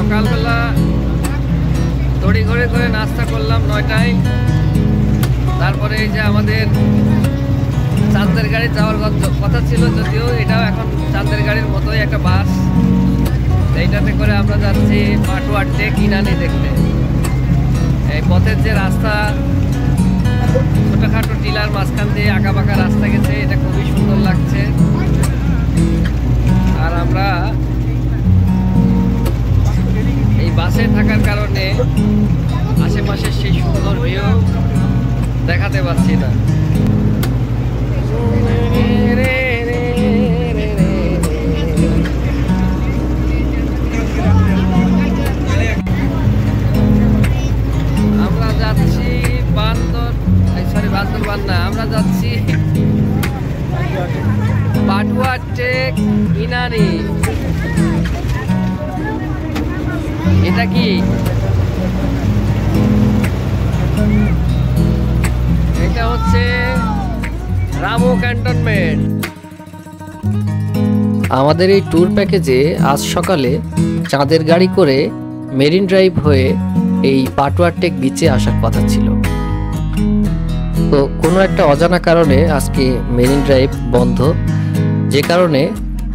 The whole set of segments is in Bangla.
সকালবেলা তড়ি ঘড়ি করে নাস্তা করলাম 9টায়। তারপরে এই যে আমাদের চাঁদের গাড়ি যাওয়ার কথা ছিল, যদিও এটাও এখন চাঁদের গাড়ির মতোই একটা বাস। এইটাতে করে আমরা যাচ্ছি পাটুয়া টেক ইনানি দেখতে। এই পথের যে রাস্তা, ছোটখাটো টিলার মাঝখান দিয়ে আঁকা বাঁকা রাস্তা গেছে, এটা খুবই সুন্দর লাগছে। আর আমরা এই বাসে থাকার কারণে আশেপাশে সেই সুন্দর ভিউ দেখাতে পাচ্ছি না। আমরা যাচ্ছি বান্দরবান না, আমরা যাচ্ছি পাটুয়া টেক ইনানি। এটা কি? এটা হচ্ছে রামু ক্যান্টনমেন্ট। আমাদের এই ট্যুর প্যাকেজে আজ সকালে চাঁদের গাড়ি করে মেরিন ড্রাইভ হয়ে এই পাটুয়া টেক বিচে আসার কথা ছিল, তো কোনো একটা অজানা কারণে আজকে মেরিন ড্রাইভ বন্ধ, যে কারণে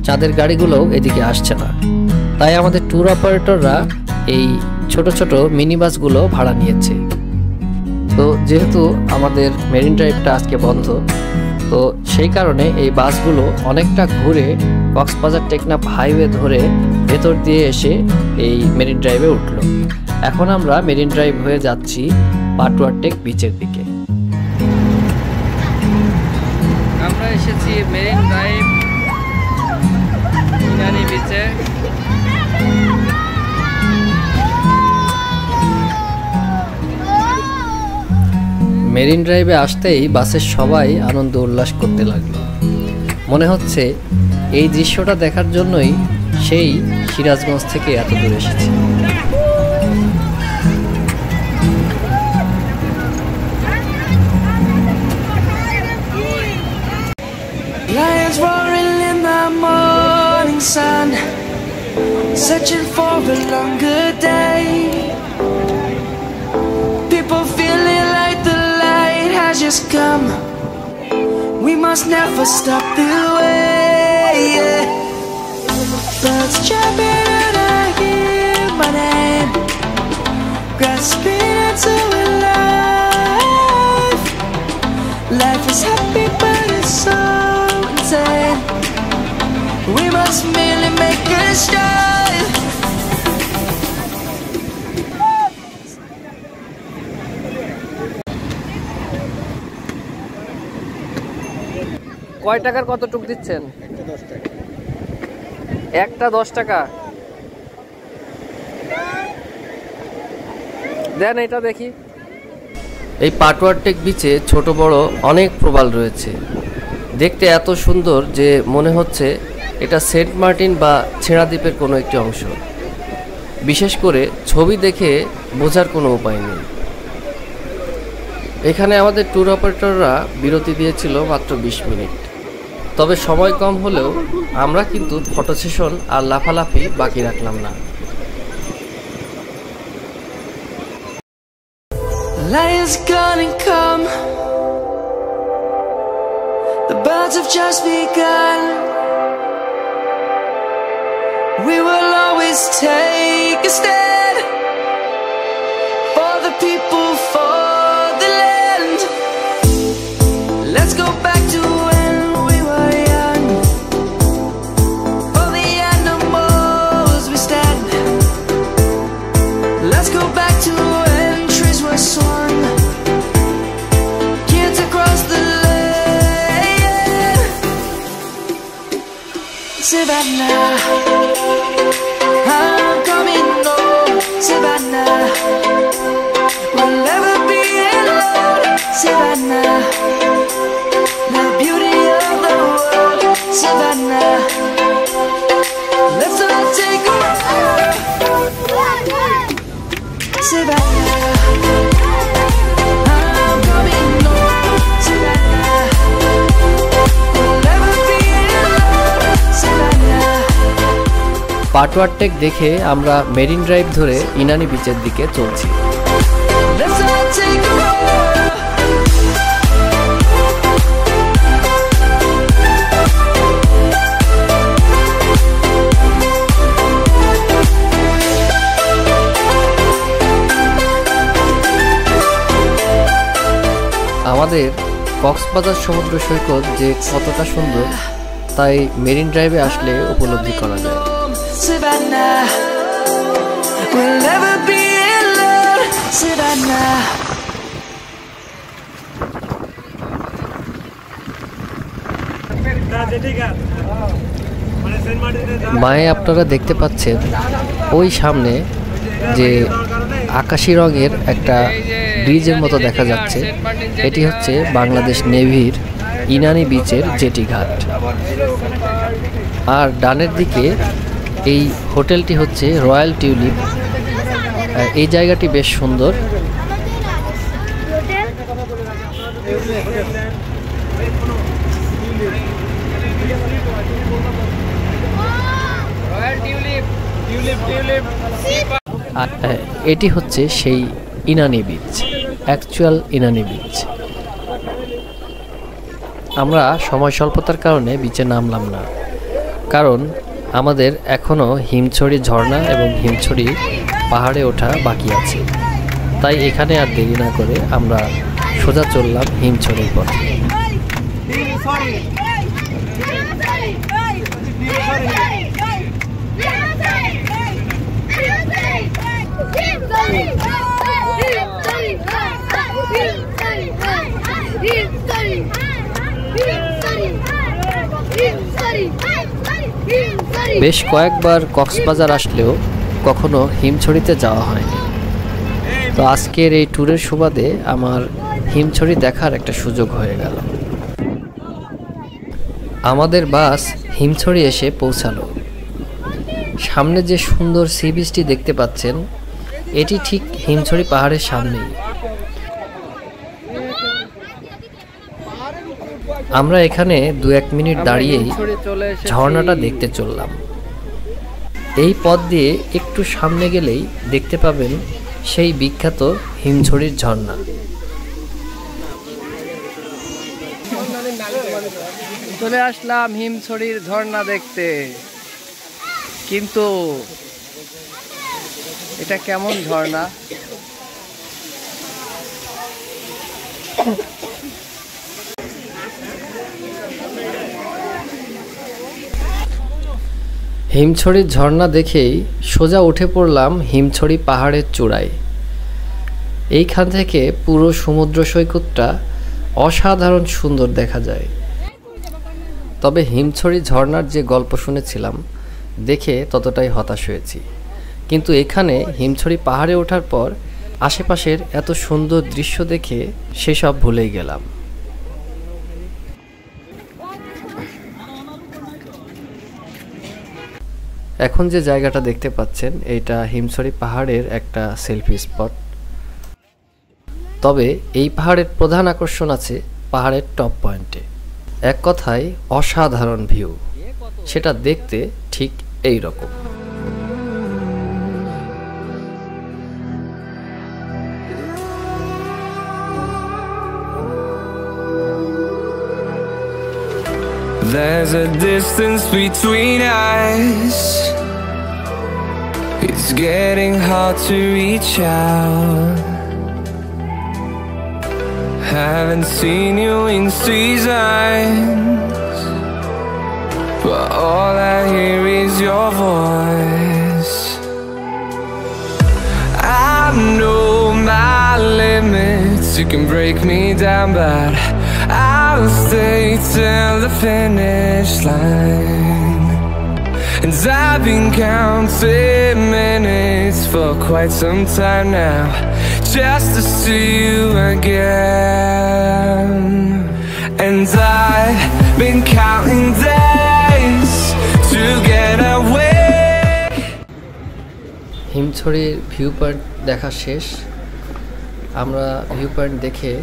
চাঁদের গাড়িগুলোও এদিকে আসছে না। তাই আমাদের ট্যুর অপারেটররা এই ছোট ছোট মিনি বাসগুলো ভাড়া নিয়েছে। তো যেহেতু আমাদের মেরিন ড্রাইভটা আজকে বন্ধ, তো সেই কারণে এই বাসগুলো অনেকটা ঘুরে কক্সবাজার টেকনাফ হাইওয়ে ধরে ভেতর দিয়ে এসে এই মেরিন ড্রাইভে উঠলো। এখন আমরা মেরিন ড্রাইভ হয়ে যাচ্ছি পাটুয়া টেক বিচের দিকে। আমরা এসেছি মেরিন ড্রাইভ ইনানি বিচে। মেরিন ড্রাইভে আসতেই বাসের সবাই আনন্দ উল্লাস করতে লাগলো। মনে হচ্ছে এই দৃশ্যটা দেখার জন্যই সেই সিরাজগঞ্জ থেকে এত দূর এসেছে। Lions roaring in the morning sun, searching for a longer day. People feeling like the light has just come. We must never stop the way. Yeah. Birds jumping and I hear my name, grasping into a life. Life is happy but it's so insane. We must merely make a start. কয় টাকার কতটুক দিচ্ছেন? একটা 10 টাকা দেন। এটা দেখি। এই পাটুয়া টেক বিচে ছোট বড় অনেক প্রবাল রয়েছে, দেখতে এত সুন্দর যে মনে হচ্ছে এটা সেন্ট মার্টিন বা ছেঁড়া দ্বীপের কোনো একটি অংশ। বিশেষ করে ছবি দেখে বোঝার কোনো উপায় নেই। এখানে আমাদের ট্যুর অপারেটররা বিরতি দিয়েছিল মাত্র 20 মিনিট। তবে সময় কম হলেও আমরা কিন্তু ফটো সেশন আর লাফালাফি বাকি রাখলাম না। Lions gonna come. The birds have just begun. We will always take a stand for the people, for the land. Let's go back to when we were young. For the animals we stand. Let's go back to when trees were swung, kids across the land. Savannah, I'm coming home. Patuartek দেখে আমরা মেরিন ড্রাইভ ধরে ইনানি বিচের দিকে চলছি। Let's all take a roll. আমাদের কক্সবাজার সমুদ্র সৈকত যে কতটা সুন্দর তাই মেরিন ড্রাইভে আসলে উপলব্ধি করা যায়। Savannah, we'll never be alone. Savannah. মায়ে আপনারা দেখতে পাচ্ছেন ওই সামনে যে আকাশি রঙের একটা ব্রিজের মতো দেখা যাচ্ছে, এটি হচ্ছে বাংলাদেশ নেভির ইনানি বিচের জেটি ঘাট। আর ডানের দিকে এই হোটেলটি হচ্ছে রয়্যাল টিউলিপ। এই জায়গাটি বেশ সুন্দর। এটি হচ্ছে সেই Inani beach, actual Inani beach. আমরা সময় স্বল্পতার কারণে বিচে নামলাম না, কারণ আমাদের এখনও হিমছড়ি ঝর্ণা এবং হিমছড়ি পাহাড়ে ওঠা বাকি আছে। তাই এখানে আর দেরি না করে আমরা সোজা চললাম হিমছড়ির পথে। বেশ কয়েকবার কক্সবাজার আসলেও কখনো হিমছড়িতে যাওয়া হয়নি। তো আজকের এই ট্যুরের সুবাদে আমার হিমছড়ি দেখার একটা সুযোগ হয়ে গেল। আমাদের বাস হিমছড়ি এসে পৌঁছালো। সামনে যে সুন্দর সি বিচটি দেখতে পাচ্ছেন এটি ঠিক হিমছড়ি পাহাড়ের সামনেই। আমরা এখানে 2-1 মিনিট দাঁড়িয়েই ঝর্ণাটা দেখতে চললাম। এই পথ দিয়ে একটু সামনে গেলেই দেখতে পাবেন সেই বিখ্যাত হিমছড়ির ঝর্ণা। চলে আসলাম হিমছড়ির ঝর্ণা দেখতে, কিন্তু এটা কেমন ঝর্ণা? হিমছড়ির ঝর্ণা দেখেই সোজা উঠে পড়লাম হিমছড়ি পাহাড়ের চূড়ায়। এইখান থেকে পুরো সমুদ্র সৈকতটা অসাধারণ সুন্দর দেখা যায়। তবে হিমছড়ি ঝর্ণার যে গল্প শুনেছিলাম দেখে ততটাই হতাশ হয়েছি, কিন্তু এখানে হিমছড়ি পাহাড়ে ওঠার পর আশেপাশের এত সুন্দর দৃশ্য দেখে সেসব ভুলেই গেলাম। এখন যে জায়গাটা দেখতে পাচ্ছেন এটা হিমছড়ি পাহাড়ের একটা সেলফি স্পট। তবে এই পাহাড়ের প্রধান আকর্ষণ আছে পাহাড়ের টপ পয়েন্টে। এক কথায় অসাধারণ ভিউ, সেটা দেখতে ঠিক এই রকম। There's a distance between us. It's getting hard to reach out. Haven't seen you in seasons, but all I hear is your voice. I know my limits, you can break me down, but I'll stay till the finish line. And I've been counting minutes for quite some time now, just to see you again. And I've been counting days to get away. হিমছড়ির ভিউ পয়েন্ট দেখা শেষ। আমরা ভিউ পয়েন্ট দেখে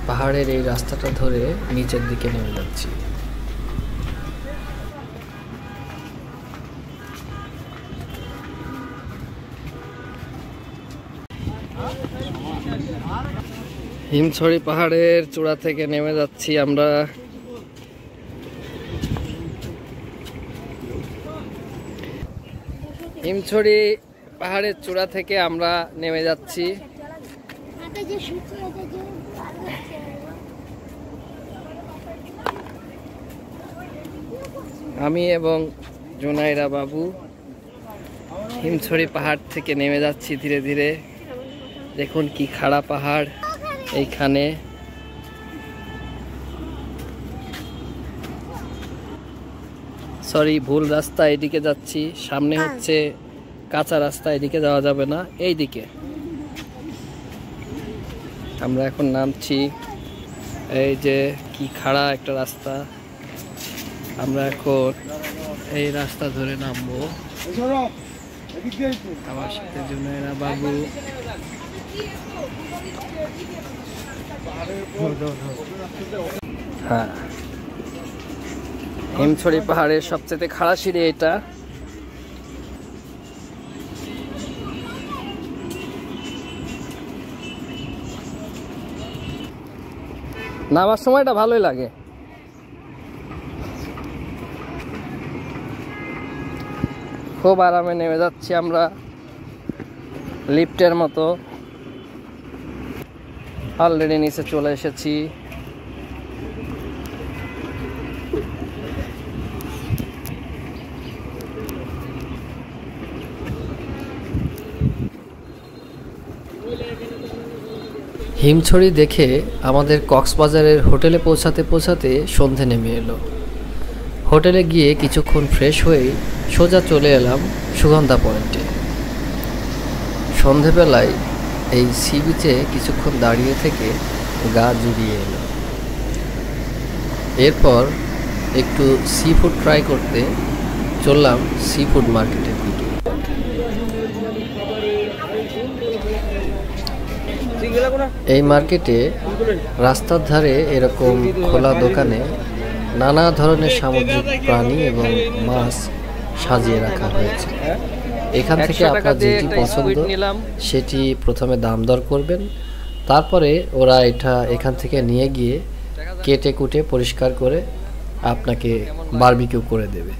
পাহাড়ের এই রাস্তাটা ধরে নিচের দিকে নেমে যাচ্ছি। হিমছড়ি পাহাড়ের চূড়া থেকে নেমে যাচ্ছি আমরা। হিমছড়ি পাহাড়ের চূড়া থেকে আমরা নেমে যাচ্ছি। আমি এবং জুনাইরা বাবু হিমছড়ি পাহাড় থেকে নেমে যাচ্ছি ধীরে ধীরে। দেখুন কি খাড়া পাহাড় এইখানে। সরি, ভুল রাস্তা, এদিকে যাচ্ছি। সামনে হচ্ছে কাঁচা রাস্তা, এদিকে যাওয়া যাবে না, এই দিকে। আমরা এখন নামছি। এই যে কি খাড়া একটা রাস্তা, আমরা এখন এই রাস্তা ধরে নামবো। আমার সাথে জুনাইরা বাবু। হ্যাঁ, হিমছড়ি পাহাড়ের সবচেয়ে খাড়া সিঁড়ি এটা। নামার সময়টা ভালোই লাগে। খুব আরামে নেমে যাচ্ছি আমরা, লিফটের মতো। অলরেডি নিচে চলে এসেছি। হিমছড়ি দেখে আমাদের কক্সবাজারের হোটেলে পৌঁছাতে পৌঁছাতে সন্ধে নেমে এলো। হোটেলে গিয়ে কিছুক্ষণ ফ্রেশ হয়ে সোজা চলে এলাম সুগন্ধা পয়েন্টে। সন্ধেবেলায় এই সি বিচে কিছুক্ষণ দাঁড়িয়ে থেকে গা জুড়িয়ে এলো। এরপর একটু সি ফুড ট্রাই করতে চললাম সি ফুড মার্কেটের দিকে। এই মার্কেটে রাস্তার ধারে এরকম খোলা দোকানে নানা ধরনের সামুদ্রিক প্রাণী এবং মাছ সাজিয়ে রাখা হয়েছে। এখান থেকে আপনার যেটি পছন্দ সেটি প্রথমে দাম দর করবেন, তারপরে ওরা এখান থেকে নিয়ে গিয়ে কেটে কুটে পরিষ্কার করে আপনাকে বারবিকিউ করে দেবে।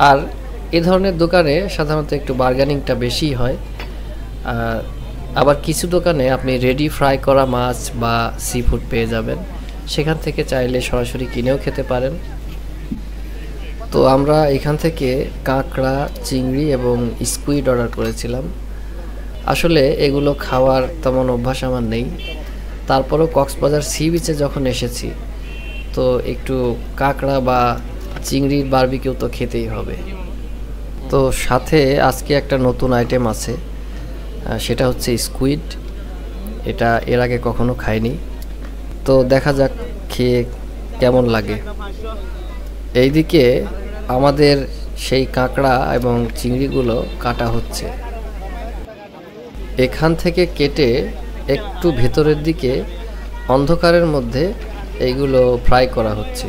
আর এ ধরনের দোকানে সাধারণত একটু বার্গেনিংটা বেশি হয়। আবার কিছু দোকানে আপনি রেডি ফ্রাই করা মাছ বা সি ফুড পেয়ে যাবেন, সেখান থেকে চাইলে সরাসরি কিনেও খেতে পারেন। তো আমরা এখান থেকে কাঁকড়া, চিংড়ি এবং স্কুইড অর্ডার করেছিলাম। আসলে এগুলো খাওয়ার তেমন অভ্যাস আমার নেই, তারপরেও কক্সবাজার সি বিচে যখন এসেছি তো একটু কাঁকড়া বা চিংড়ির বারবিকিউ তো খেতেই হবে। তো সাথে আজকে একটা নতুন আইটেম আছে, সেটা হচ্ছে স্কুইড। এটা এর আগে কখনো খাইনি, তো দেখা যাক খেয়ে কেমন লাগে। এইদিকে আমাদের সেই কাঁকড়া এবং চিংড়িগুলো কাটা হচ্ছে। এখান থেকে কেটে একটু ভেতরের দিকে অন্ধকারের মধ্যে এইগুলো ফ্রাই করা হচ্ছে।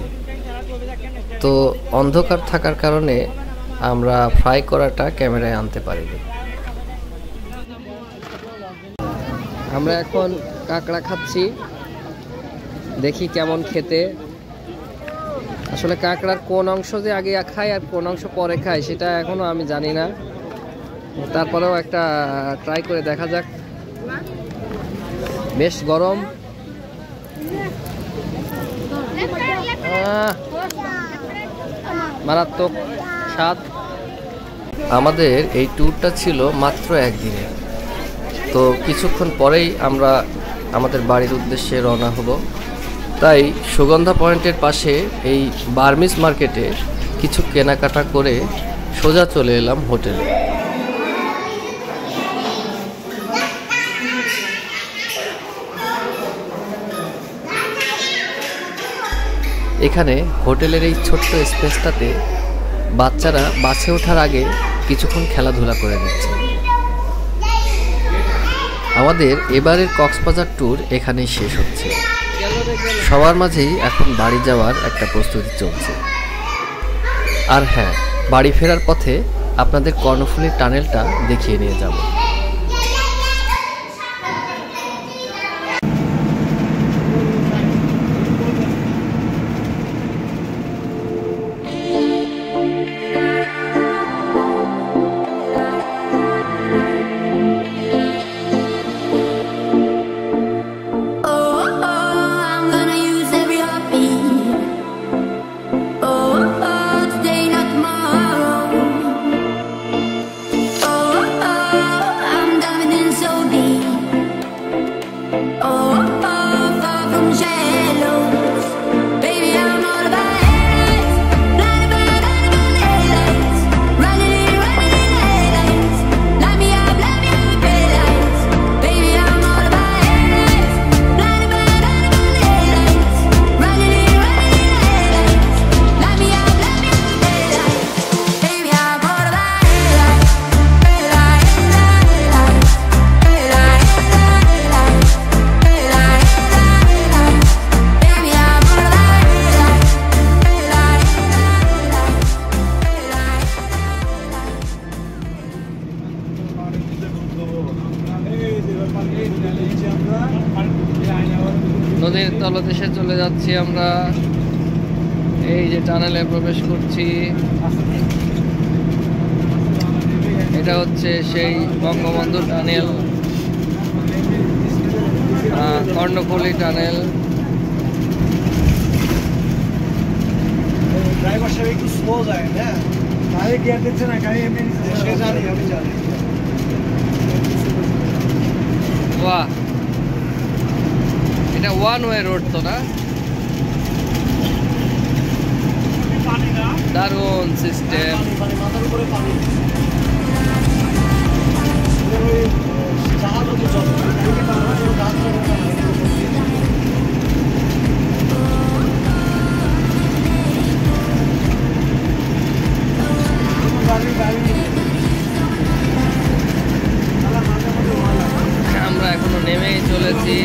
তো অন্ধকার থাকার কারণে আমরা ফ্রাই করাটা ক্যামেরায় আনতে পারিনি। আমরা এখন কাঁকড়া খাচ্ছি, দেখি কেমন খেতে। আসলে কাঁকড়ার কোন অংশ যে আগে খায় আর কোন অংশ পরে খায় সেটা এখনো আমি জানি না, তারপরেও একটা ট্রাই করে দেখা যাক। বেশ গরম, মারাত্মক স্বাদ। আমাদের এই ট্যুরটা ছিল মাত্র একদিনের, তো কিছুক্ষণ পরেই আমরা আমাদের বাড়ির উদ্দেশ্যে রওনা হব। তাই সুগন্ধা পয়েন্টের পাশে এই বার্মিজ মার্কেটে কিছু কেনাকাটা করে সোজা চলে এলাম হোটেলে। এখানে হোটেলের এই ছোট্ট স্পেসটাতে বাচ্চারা বাসে ওঠার আগে কিছুক্ষণ খেলাধুলা করে নিচ্ছে। আমাদের এবারের কক্সবাজার ট্যুর এখানেই শেষ হচ্ছে। সবার মাঝেই এখন বাড়ি যাওয়ার একটা প্রস্তুতি চলছে। আর হ্যাঁ, বাড়ি ফেরার পথে আপনাদের কর্ণফুলী টানেলটা দেখিয়ে নিয়ে যাব। তলদেশে চলে যাচ্ছি আমরা। এই যে টানেলে প্রবেশ করছি, এটা হচ্ছে সেই Bangabandhu tunnel, Karnaphuli tunnel. Driver সাহেব একটু স্লো যায় না, গাড়ি গিয়ার দিচ্ছে না, গাড়ি এমনি সে জানি, আমি জানি। বাহ, এটা ওয়ান ওয়ে রোড তো না? দারুণ সিস্টেম। মাথার উপরে পানি, জাহাজ হতো চল, আমরা এখনো নেমেই চলেছি,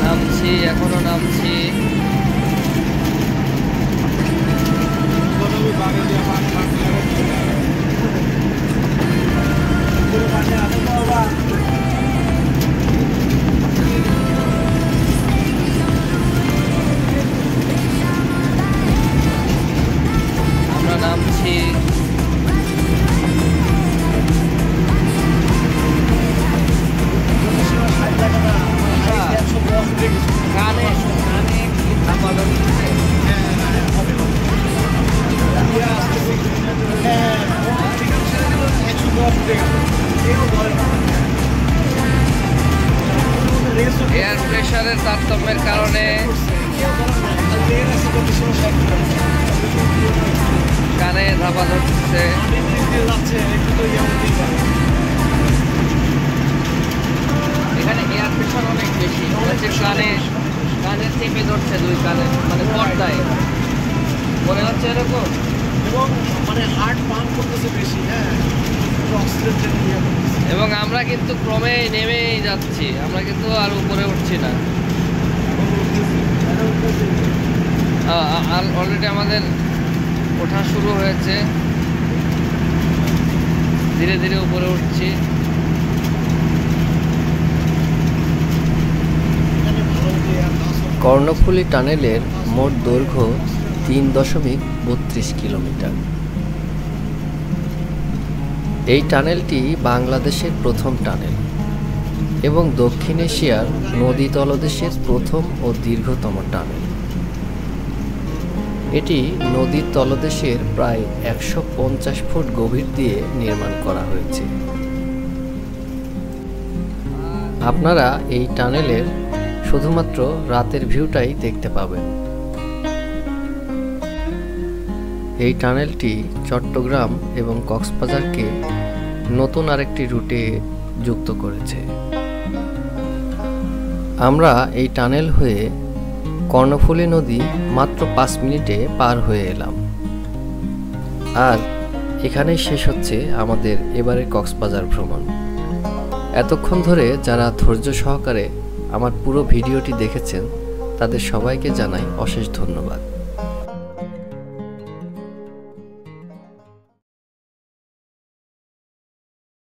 নামছি, এখনো নামছি। আমরা নামছি। কানে আপাতত এয়ার প্রেশারের তারতম্যের কারণে কানে ধাপা ধরছে। এখানে এয়ার প্রেশার অনেক বেশি, হচ্ছে কানে চেপে ধরছে দুই কানে, মানে পর্দায় মনে হচ্ছে এরকম। এবং মানে হার্ট পাম্প করতেছে বেশি। হ্যাঁ, এবং আমরা কিন্তু ক্রমে নেমেই যাচ্ছি, আমরা কিন্তু আর উপরে উঠছি না। অলরেডি আমাদের ওঠা শুরু হয়েছে, ধীরে ধীরে উপরে উঠছি। কর্ণফুলী টানেলের মোট দৈর্ঘ্য 3.32 কিলোমিটার। এই টানেলটি বাংলাদেশের প্রথম টানেল এবং দক্ষিণ এশিয়ার নদী তলদেশের প্রথম ও দীর্ঘতম টানেল। এটি নদীর তলদেশের প্রায় 150 ফুট গভীর দিয়ে নির্মাণ করা হয়েছে। আপনারা এই টানেলের শুধুমাত্র রাতের ভিউটাই দেখতে পাবেন। এই টানেলটি চট্টগ্রাম এবং কক্সবাজারকে নতুন আরেকটি রুটে যুক্ত করেছে। আমরা এই টানেল হয়ে কর্ণফুলী নদী মাত্র 5 মিনিটে পার হয়ে এলাম। আর এখানেই শেষ হচ্ছে আমাদের এবারের কক্সবাজার ভ্রমণ। এতক্ষণ ধরে যারা ধৈর্য সহকারে আমার পুরো ভিডিওটি দেখেছেন তাদের সবাইকে জানাই অশেষ ধন্যবাদ।